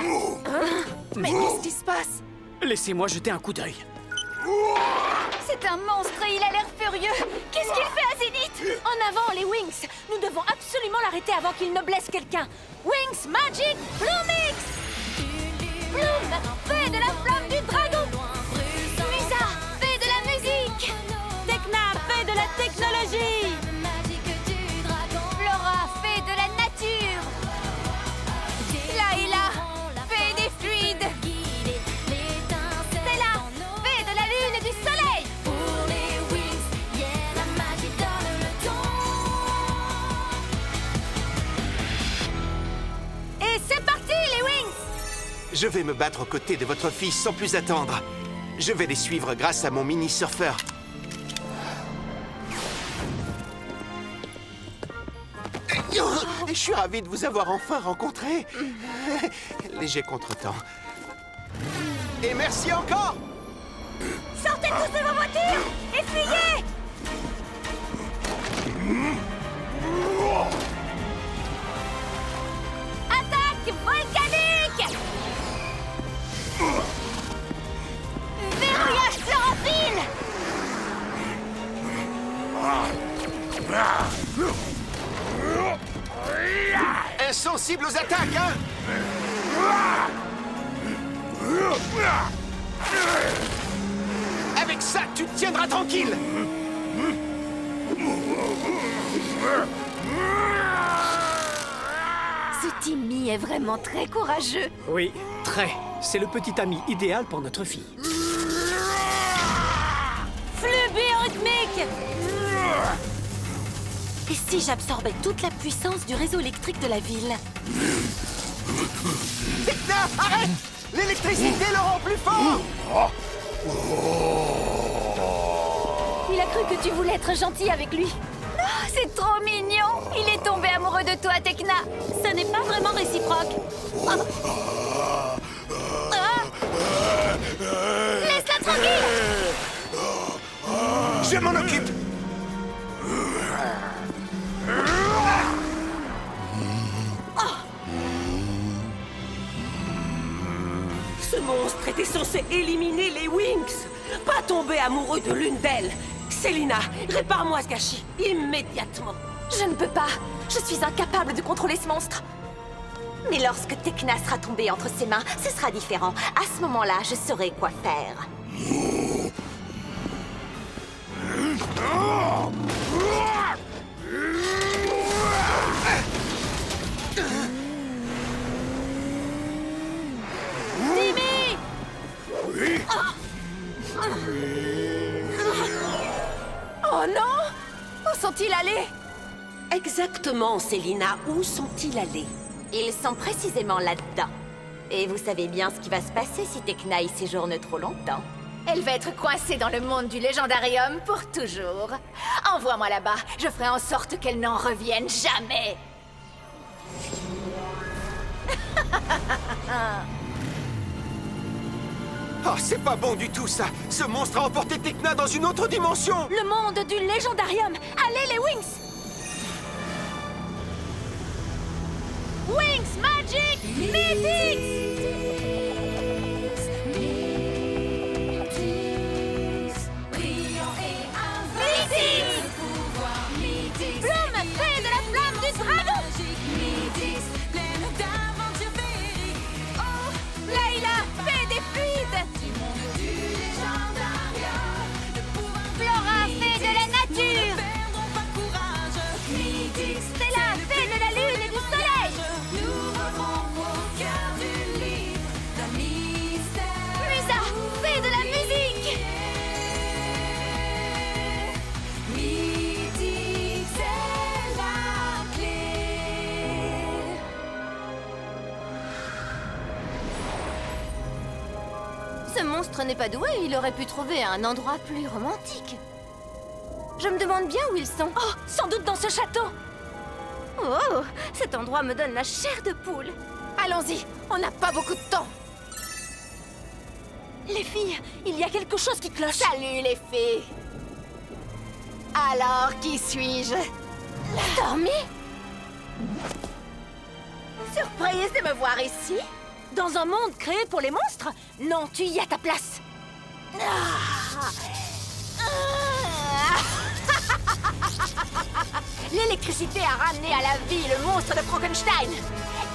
Mais qu'est-ce qui se passe? Laissez-moi jeter un coup d'œil. C'est un monstre et il a l'air furieux. Qu'est-ce qu'il fait à Zénith? En avant, les Wings. Nous devons absolument l'arrêter avant qu'il ne blesse quelqu'un. Wings Magic Bloomix! Bloom, fais de la flamme du dragon. Musa, fais de la musique. Tekna, fais de la technologie. Flora, fais de la nature. Layla, fais des fluides. Stella, fais de la lune et du soleil. Pour les Wings, yeah, la magie donne le ton. Et c'est parti, les Wings! Je vais me battre aux côtés de votre fille sans plus attendre. Je vais les suivre grâce à mon mini-surfeur. Je suis ravi de vous avoir enfin rencontré. Léger contretemps. Et merci encore! Sortez tous de vos voitures et fuyez! Attaque volcanique! Verrouillage chlorophylle! Insensible aux attaques, hein? Avec ça, tu te tiendras tranquille! Ce Timmy est vraiment très courageux. Oui, très. C'est le petit ami idéal pour notre fille. Flux biorythmique. Et si j'absorbais toute la puissance du réseau électrique de la ville? Tekna, arrête! L'électricité le rend plus fort! Il a cru que tu voulais être gentil avec lui. Oh, c'est trop mignon. Il est tombé amoureux de toi, Tekna. Ce n'est pas vraiment réciproque. Laisse-la tranquille. Je m'en occupe! Ce monstre était censé éliminer les Wings, pas tomber amoureux de l'une d'elles. Célina, répare-moi ce gâchis, immédiatement. Je ne peux pas. Je suis incapable de contrôler ce monstre. Mais lorsque Tekna sera tombée entre ses mains, ce sera différent. À ce moment-là, je saurai quoi faire. Timmy! Oh non! Où sont-ils allés? Exactement, Célina, où sont-ils allés? Ils sont précisément là-dedans. Et vous savez bien ce qui va se passer si Tekna y séjourne trop longtemps. Elle va être coincée dans le monde du légendarium pour toujours. Envoie-moi là-bas, je ferai en sorte qu'elle n'en revienne jamais. Oh, c'est pas bon du tout, ça! Ce monstre a emporté Tekna dans une autre dimension! Le monde du légendarium. Allez, les Wings! Wings Magic Mythics! Bloom, fais de la flamme du dragon! Layla, fais des fluides! Flora, fais de la nature! Stella, fais de la lune et du soleil! Musa, fais de la musique! Ce monstre n'est pas doué, il aurait pu trouver un endroit plus romantique. Je me demande bien où ils sont. Oh, sans doute dans ce château. Oh, cet endroit me donne la chair de poule. Allons-y, on n'a pas beaucoup de temps. Les filles, il y a quelque chose qui cloche. Salut les filles. Alors, qui suis-je? Stormy? Surprise de me voir ici? Dans un monde créé pour les monstres? Non, tu y as ta place. L'électricité a ramené à la vie le monstre de Frankenstein.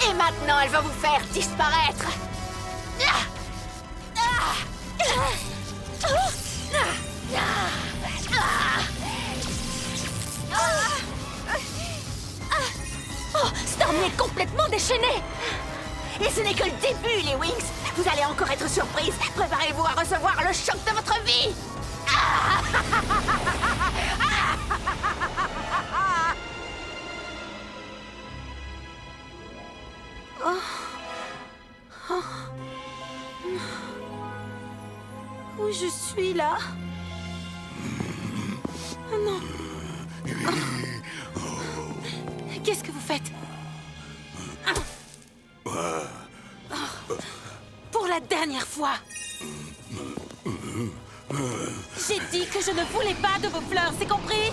Et maintenant, elle va vous faire disparaître. Oh, Stormy est complètement déchaînée. Et ce n'est que le début, les Wings. Vous allez encore être surprise. Préparez-vous à recevoir le choc de votre vie. Où je suis là? Oh non. Qu'est-ce que vous faites? Pour la dernière fois. J'ai dit que je ne voulais pas de vos fleurs, c'est compris?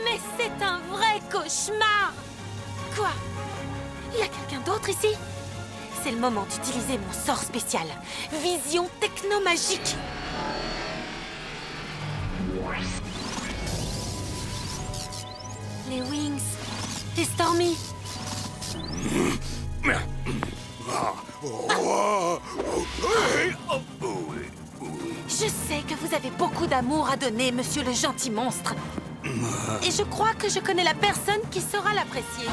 Mais c'est un vrai cauchemar! Quoi? Il y a quelqu'un d'autre ici? C'est le moment d'utiliser mon sort spécial. Vision technomagique. Les Wings. Et Stormy. Je sais que vous avez beaucoup d'amour à donner, monsieur le gentil monstre. Et je crois que je connais la personne qui saura l'apprécier.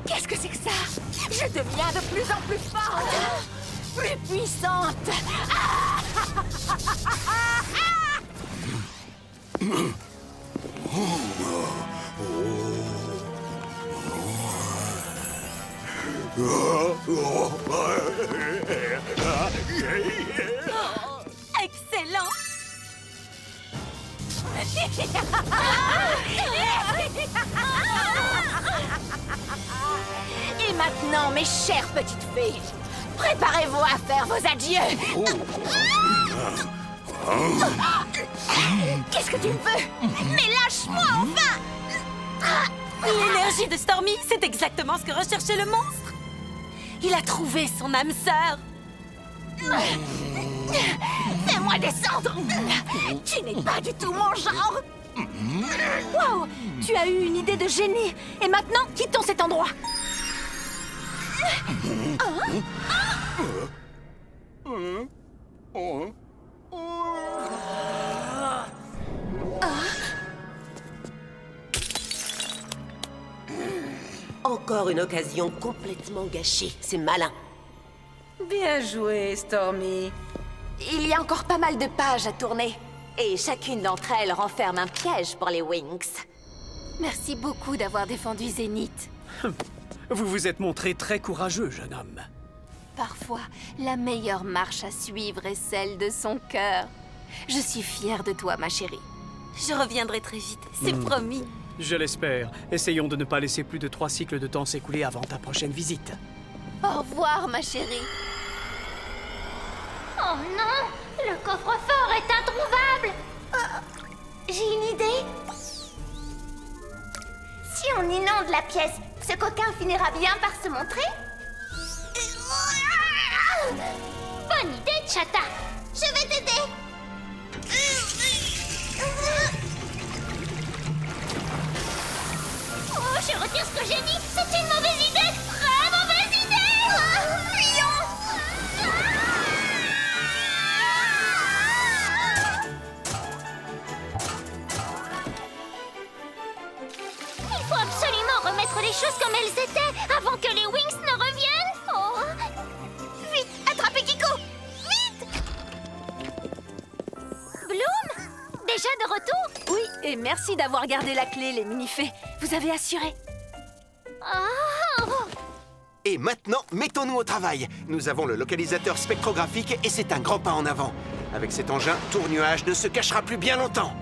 Qu'est-ce que c'est que ça? Je deviens de plus en plus forte, plus puissante. Excellent! Et maintenant, mes chères petites fées, préparez-vous à faire vos adieux. Qu'est-ce que tu veux? Mais lâche-moi enfin! L'énergie de Stormy, c'est exactement ce que recherchait le monstre. Il a trouvé son âme sœur. Fais-moi descendre! Tu n'es pas du tout mon genre! Wow! Tu as eu une idée de génie. Et maintenant, quittons cet endroit. Encore une occasion complètement gâchée. C'est malin. Bien joué, Stormy. Il y a encore pas mal de pages à tourner. Et chacune d'entre elles renferme un piège pour les Wings. Merci beaucoup d'avoir défendu Zénith. Vous vous êtes montré très courageux, jeune homme. Parfois, la meilleure marche à suivre est celle de son cœur. Je suis fière de toi, ma chérie. Je reviendrai très vite, c'est promis. Je l'espère. Essayons de ne pas laisser plus de 3 cycles de temps s'écouler avant ta prochaine visite. Au revoir, ma chérie. Oh non! Le coffre-fort est introuvable! J'ai une idée. Si on inonde la pièce, ce coquin finira bien par se montrer? Bonne idée, Chata! Je vais t'aider! Oh, je retire ce que j'ai dit! C'est une mauvaise idée! Très mauvaise idée! Fuyons! Il faut absolument remettre les choses comme elles étaient avant que les Wings ne reviennent! Oh! Vite! Attrapez Kiko! Vite! Bloom? Déjà de retour? Oui, et merci d'avoir gardé la clé, les mini-fées. Vous avez assuré. Oh! Et maintenant, mettons-nous au travail. Nous avons le localisateur spectrographique et c'est un grand pas en avant. Avec cet engin, Tour Nuage ne se cachera plus bien longtemps.